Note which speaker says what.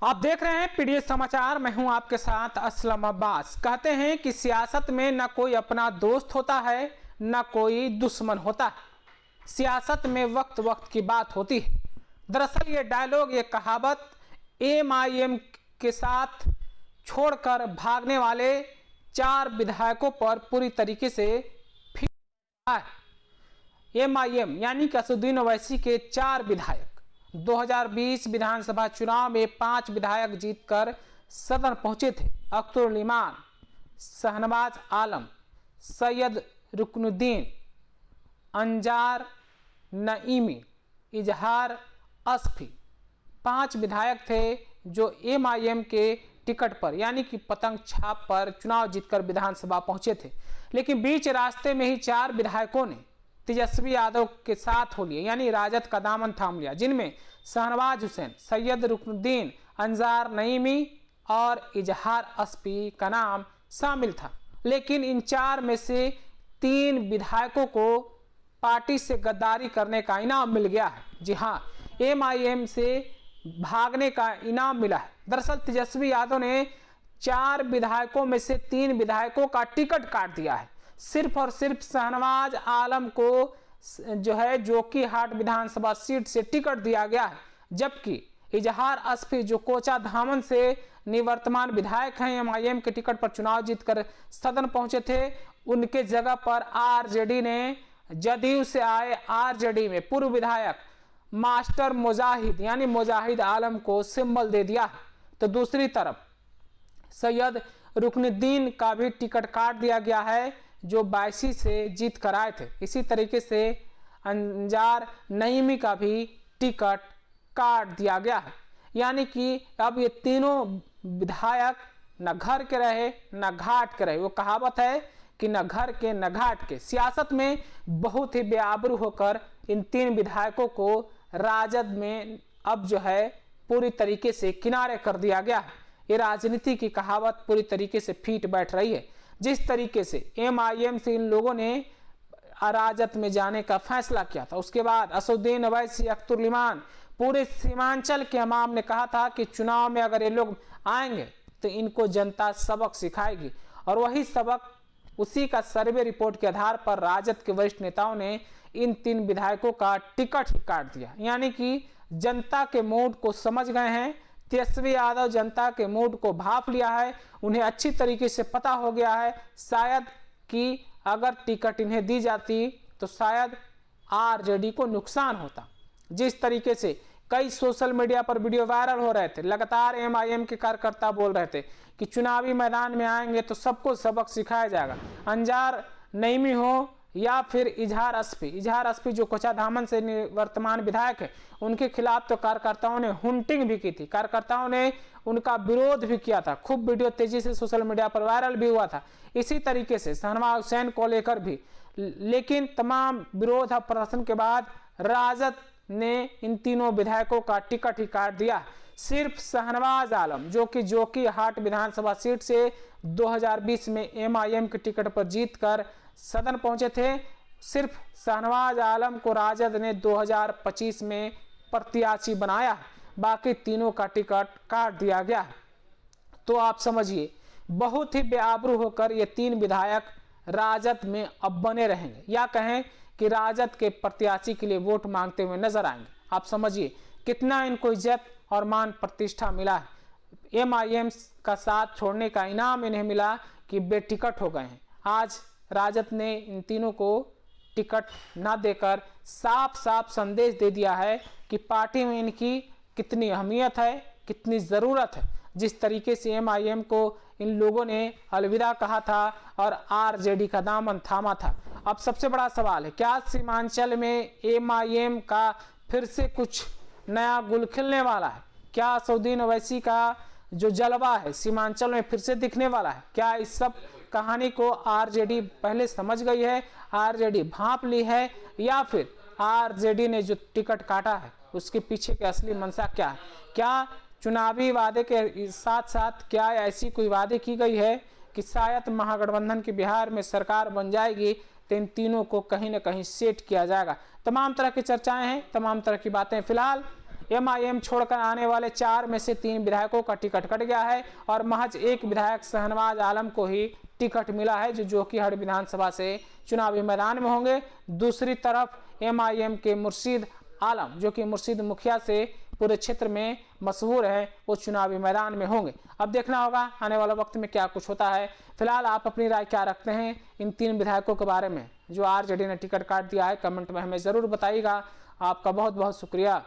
Speaker 1: आप देख रहे हैं पीडीएस समाचार। मैं हूं आपके साथ असलम अब्बास। कहते हैं कि सियासत में न कोई अपना दोस्त होता है न कोई दुश्मन होता है। सियासत में वक्त वक्त की बात होती है। दरअसल ये डायलॉग, ये कहावत एमआईएम के साथ छोड़कर भागने वाले 4 विधायकों पर पूरी तरीके से फिट है। एमआईएम यानी कि असदुद्दीन ओवैसी के 4 विधायक 2020 विधानसभा चुनाव में 5 विधायक जीतकर सदन पहुंचे थे। अख्तरुल इमान, शहनवाज आलम, सैयद रुकनुद्दीन, अंजार नईमी, इजहार अस्फी 5 विधायक थे जो एमआईएम के टिकट पर यानी कि पतंग छाप पर चुनाव जीतकर विधानसभा पहुंचे थे। लेकिन बीच रास्ते में ही 4 विधायकों ने तेजस्वी यादव के साथ हो लिए यानी राजद का दामन थाम लिया, जिनमें शहनवाज हुसैन, सैयद रुकनुद्दीन, अंजार नईमी और इजहार अस्फी का नाम शामिल था। लेकिन इन 4 में से 3 विधायकों को पार्टी से गद्दारी करने का इनाम मिल गया है। जी हाँ, एमआईएम से भागने का इनाम मिला है। दरअसल तेजस्वी यादव ने 4 विधायकों में से 3 विधायकों का टिकट काट दिया है। सिर्फ और सिर्फ शहनवाज आलम को जो है जोकीहाट विधानसभा सीट से टिकट दिया गया है, जबकि इजहार अस्फी जो कोचा धामन से निवर्तमान विधायक हैं, एमआईएम के टिकट पर चुनाव जीतकर सदन पहुंचे थे, उनके जगह पर आरजेडी ने जदयू से आए आरजेडी में पूर्व विधायक मास्टर मुजाहिद यानी मुजाहिद आलम को सिंबल दे दिया। तो दूसरी तरफ सैयद रुकनुद्दीन का भी टिकट काट दिया गया है जो 82 से जीत कर आए थे। इसी तरीके से अंजार नईमी का भी टिकट काट दिया गया है। यानी कि अब ये तीनों विधायक न घर के रहे न घाट के रहे। वो कहावत है कि न घर के न घाट के। सियासत में बहुत ही बेआबरू होकर इन 3 विधायकों को राजद में अब जो है पूरी तरीके से किनारे कर दिया गया है। ये राजनीति की कहावत पूरी तरीके से फीट बैठ रही है। जिस तरीके से एमआईएम से इन लोगों ने राजद में जाने का फैसला किया था, उसके बाद असदुद्दीन ओवैसी, अख्तरुल इमान, पूरे सीमांचल के इमाम ने कहा था कि चुनाव में अगर ये लोग आएंगे तो इनको जनता सबक सिखाएगी। और वही सबक, उसी का सर्वे रिपोर्ट के आधार पर राजद के वरिष्ठ नेताओं ने इन 3 विधायकों का टिकट ही काट दिया। यानी कि जनता के मूड को समझ गए हैं। तेजस्वी यादव जनता के मूड को भांप लिया है। उन्हें अच्छी तरीके से पता हो गया है शायद कि अगर टिकट इन्हें दी जाती तो शायद आरजेडी को नुकसान होता। जिस तरीके से कई सोशल मीडिया पर वीडियो वायरल हो रहे थे, लगातार एमआईएम के कार्यकर्ता बोल रहे थे कि चुनावी मैदान में आएंगे तो सबको सबक सिखाया जाएगा। अंजार नईमी हो या फिर इजहार अस्फी जो कोचा धामन से वर्तमान विधायक है, उनके खिलाफ तो कार्यकर्ताओं ने हुंटिंग भी की थी। कार्यकर्ताओं ने उनका विरोध भी किया था। खूब वीडियो तेजी से सोशल मीडिया पर वायरल भी हुआ था। इसी तरीके से शहनवाज हुसैन को लेकर भी। लेकिन तमाम विरोध और प्रदर्शन के बाद राजद ने इन तीनों विधायकों का टिकट ही काट दिया। सिर्फ शहनवाज आलम जो कि जोकीहाट विधानसभा सीट से 2020 में एमआईएम के टिकट पर जीतकर सदन पहुंचे थे, सिर्फ शहनवाज आलम को राजद ने 2025 में प्रत्याशी बनाया। बाकी तीनों का टिकट काट दिया गया। तो आप समझिए, बहुत ही बेआबरू होकर ये 3 विधायक राजद में अब बने रहेंगे, या कहें कि राजद के प्रत्याशी के लिए वोट मांगते हुए नजर आएंगे। आप समझिए कितना इनको इज्जत और मान प्रतिष्ठा मिला है। एमआईएम का साथ छोड़ने का इनाम इन्हें मिला कि बेटिकट हो गए हैं। आज राजद ने इन तीनों को टिकट ना देकर साफ साफ संदेश दे दिया है कि पार्टी में इनकी कितनी अहमियत है, कितनी ज़रूरत है। जिस तरीके से एमआईएम को इन लोगों ने अलविदा कहा था और आरजेडी का दामन थामा था। अब सबसे बड़ा सवाल है, क्या सीमांचल में एमआईएम का फिर से कुछ नया गुल खिलने वाला है? क्या असदुद्दीन ओवैसी का जो जलवा है सीमांचल में फिर से दिखने वाला है? क्या इस सब कहानी को आरजेडी पहले समझ गई है, आरजेडी भांप ली है, या फिर आरजेडी ने जो टिकट काटा है उसके पीछे के असली मंशा क्या है? क्या चुनावी वादे के साथ साथ क्या ऐसी कोई वादे की गई है कि शायद महागठबंधन की बिहार में सरकार बन जाएगी तो इन तीनों को कहीं ना कहीं सेट किया जाएगा? तमाम तरह की चर्चाएं हैं, तमाम तरह की बातें। फिलहाल एमआईएम छोड़कर आने वाले 4 में से 3 विधायकों का टिकट कट गया है और महज एक विधायक शहनवाज आलम को ही टिकट मिला है, जो जोकीहाट विधानसभा से चुनावी मैदान में होंगे। दूसरी तरफ एमआईएम के मुर्शीद आलम, जो कि मुर्शीद मुखिया से पूरे क्षेत्र में मशहूर है, वो चुनावी मैदान में होंगे। अब देखना होगा आने वाले वक्त में क्या कुछ होता है। फिलहाल आप अपनी राय क्या रखते हैं इन 3 विधायकों के बारे में जो आरजेडी ने टिकट काट दिया है? कमेंट में हमें जरूर बताइएगा। आपका बहुत बहुत शुक्रिया।